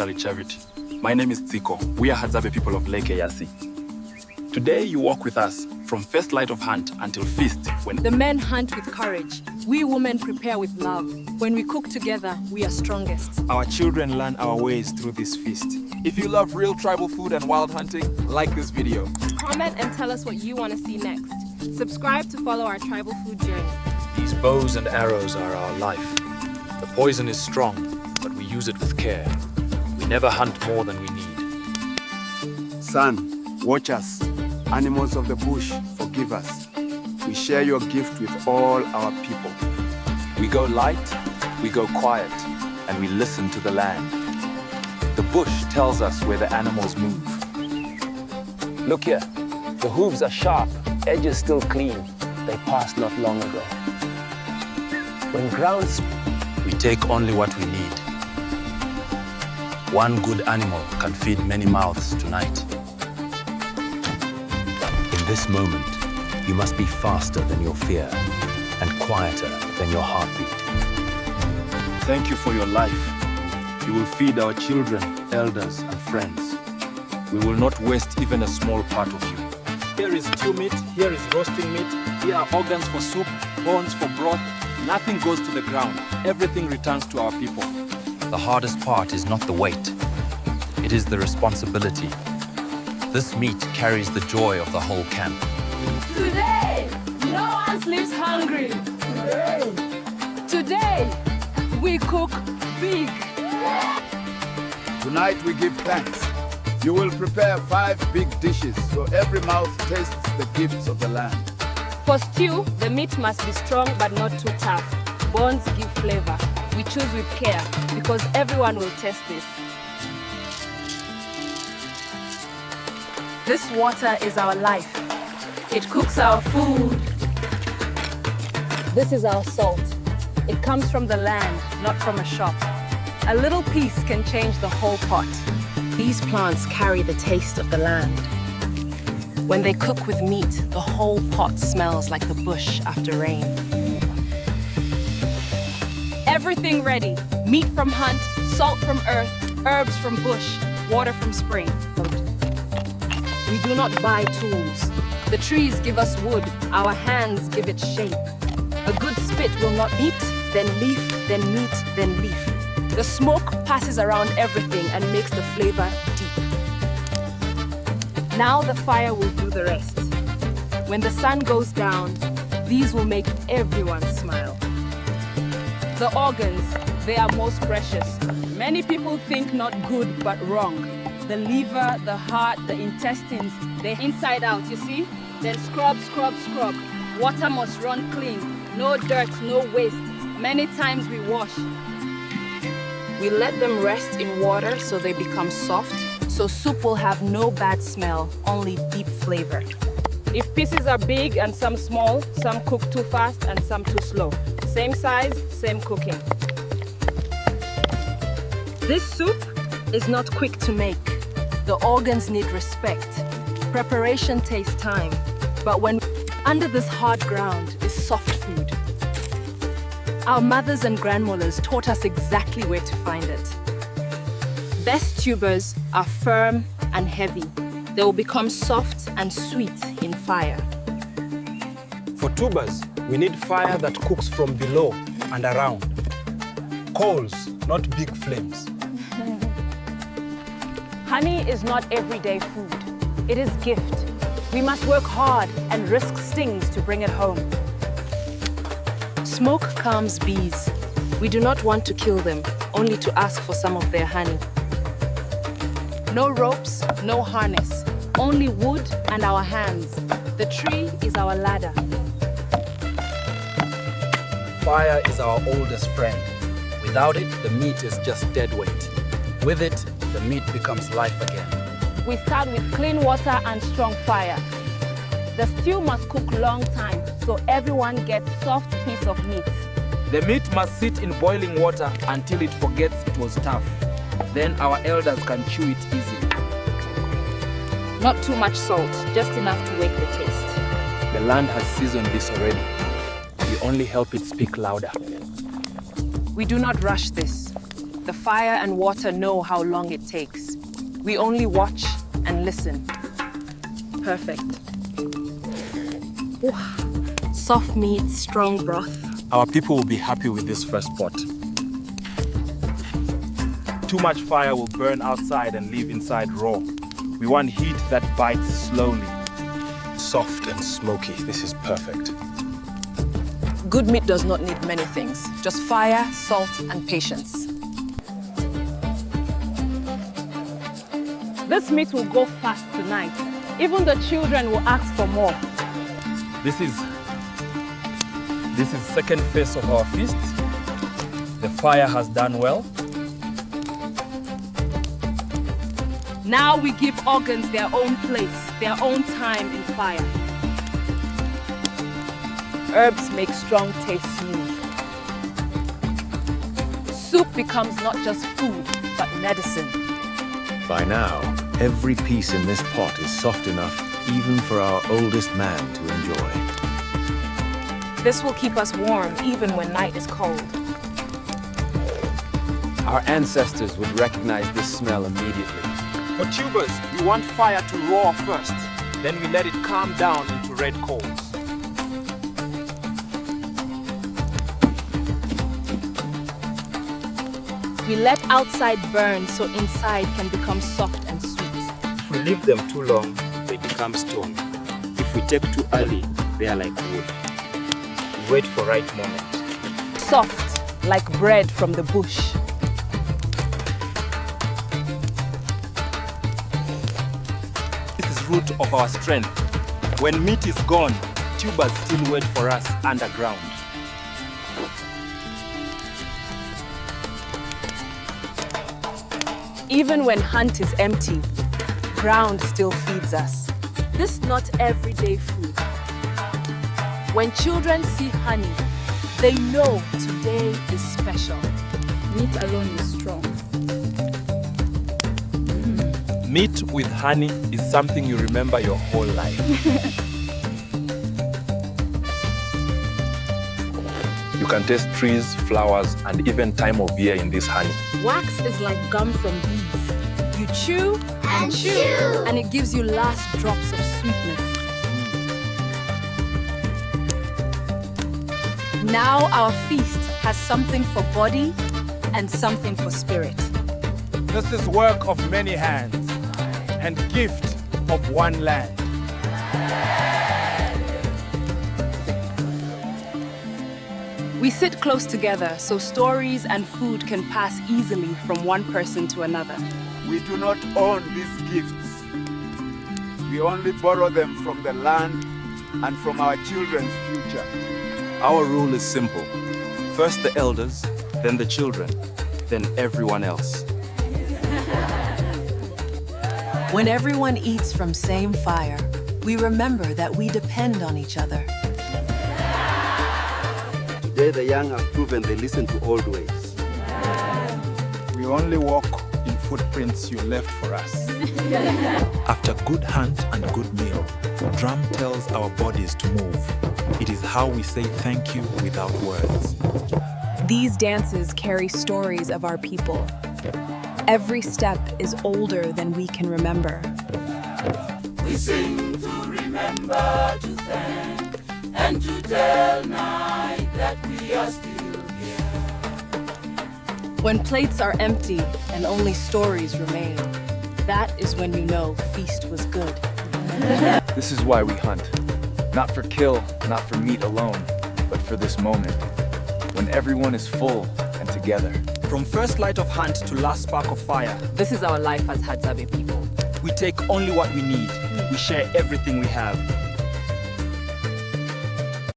Charity. My name is Tsiko. We are Hadzabe people of Lake Eyasi. Today you walk with us from first light of hunt until feast. When the men hunt with courage, we women prepare with love. When we cook together, we are strongest. Our children learn our ways through this feast. If you love real tribal food and wild hunting, like this video. Comment and tell us what you want to see next. Subscribe to follow our tribal food journey. These bows and arrows are our life. The poison is strong, but we use it with care. We never hunt more than we need. Son, watch us. Animals of the bush, forgive us. We share your gift with all our people. we go light, we go quiet, and we listen to the land. The bush tells us where the animals move. Look here, the hooves are sharp, edges still clean. They passed not long ago. When grounds... We take only what we need. One good animal can feed many mouths tonight. In this moment, you must be faster than your fear and quieter than your heartbeat. Thank you for your life. You will feed our children, elders, and friends. We will not waste even a small part of you. Here is stew meat, here is roasting meat, here are organs for soup, bones for broth. Nothing goes to the ground. Everything returns to our people. The hardest part is not the weight. It is the responsibility. This meat carries the joy of the whole camp. Today, no one sleeps hungry. Today, we cook big. Tonight we give thanks. You will prepare 5 big dishes so every mouth tastes the gifts of the land. For stew, the meat must be strong but not too tough. Bones give flavor. We choose with care because everyone will taste this. This water is our life. It cooks our food. This is our salt. It comes from the land, not from a shop. A little piece can change the whole pot. These plants carry the taste of the land. When they cook with meat, the whole pot smells like the bush after rain. Everything ready. Meat from hunt, salt from earth, herbs from bush, water from spring. We do not buy tools. The trees give us wood, our hands give it shape. A good spit will not eat, then leaf, then meat, then leaf. The smoke passes around everything and makes the flavor deep. Now the fire will do the rest. When the sun goes down, these will make everyone smile. The organs, they are most precious. Many people think not good but wrong. The liver, the heart, the intestines, they're inside out, you see? Then scrub, scrub, scrub. Water must run clean. No dirt, no waste. Many times we wash. We let them rest in water so they become soft. So soup will have no bad smell, only deep flavor. If pieces are big and some small, some cook too fast and some too slow. Same size, same cooking. This soup is not quick to make. The organs need respect. Preparation takes time. But when under this hard ground is soft food. Our mothers and grandmothers taught us exactly where to find it. Best tubers are firm and heavy. They will become soft and sweet in fire. For tubers, we need fire that cooks from below and around. Coals, not big flames. Honey is not everyday food. It is gift. We must work hard and risk stings to bring it home. Smoke calms bees. We do not want to kill them, only to ask for some of their honey. No ropes, no harness, only wood and our hands. The tree is our ladder. Fire is our oldest friend. Without it, the meat is just dead weight. With it, the meat becomes life again. We start with clean water and strong fire. The stew must cook long time, so everyone gets soft piece of meat. The meat must sit in boiling water until it forgets it was tough. Then our elders can chew it easily. Not too much salt, just enough to wake the taste. The land has seasoned this already. We only help it speak louder. We do not rush this. The fire and water know how long it takes. We only watch and listen. Perfect. Ooh. Soft meat, strong broth. Our people will be happy with this first pot. Too much fire will burn outside and leave inside raw. We want heat that bites slowly. Soft and smoky. This is perfect. Good meat does not need many things. Just fire, salt, and patience. This meat will go fast tonight. Even the children will ask for more. This is second phase of our feast. The fire has done well. Now we give organs their own place, their own time in fire. Herbs make strong taste smooth. Soup becomes not just food, but medicine. By now, every piece in this pot is soft enough even for our oldest man to enjoy. This will keep us warm even when night is cold. Our ancestors would recognize this smell immediately. For tubers, we want fire to roar first. Then we let it calm down into red coals. We let outside burn so inside can become soft and sweet. If we leave them too long, they become stone. If we take too early, they are like wood. We wait for right moment. Soft, like bread from the bush. This is root of our strength. When meat is gone, tubers still wait for us underground. Even when hunt is empty, ground still feeds us. This is not everyday food. When children see honey, they know today is special. Meat alone is strong. Meat with honey is something you remember your whole life. You can taste trees, flowers, and even time of year in this honey. Wax is like gum from bees. You chew and chew, and it gives you last drops of sweetness. Now our feast has something for body and something for spirit. This is work of many hands and gift of one land. We sit close together so stories and food can pass easily from one person to another. We do not own these gifts. We only borrow them from the land and from our children's future. Our rule is simple. First the elders, then the children, then everyone else. When everyone eats from same fire, we remember that we depend on each other. Today the young have proven they listen to old ways. We only walk in footprints you left for us. After good hunt and good meal, drum tells our bodies to move. It is how we say thank you without words. These dances carry stories of our people. Every step is older than we can remember. We sing to remember, to thank, and to tell night that we are still here. When plates are empty and only stories remain, that is when you know feast was good. This is why we hunt. Not for kill, not for meat alone, but for this moment, when everyone is full and together. From first light of hunt to last spark of fire, This is our life as Hadzabe people. we take only what we need. We share everything we have.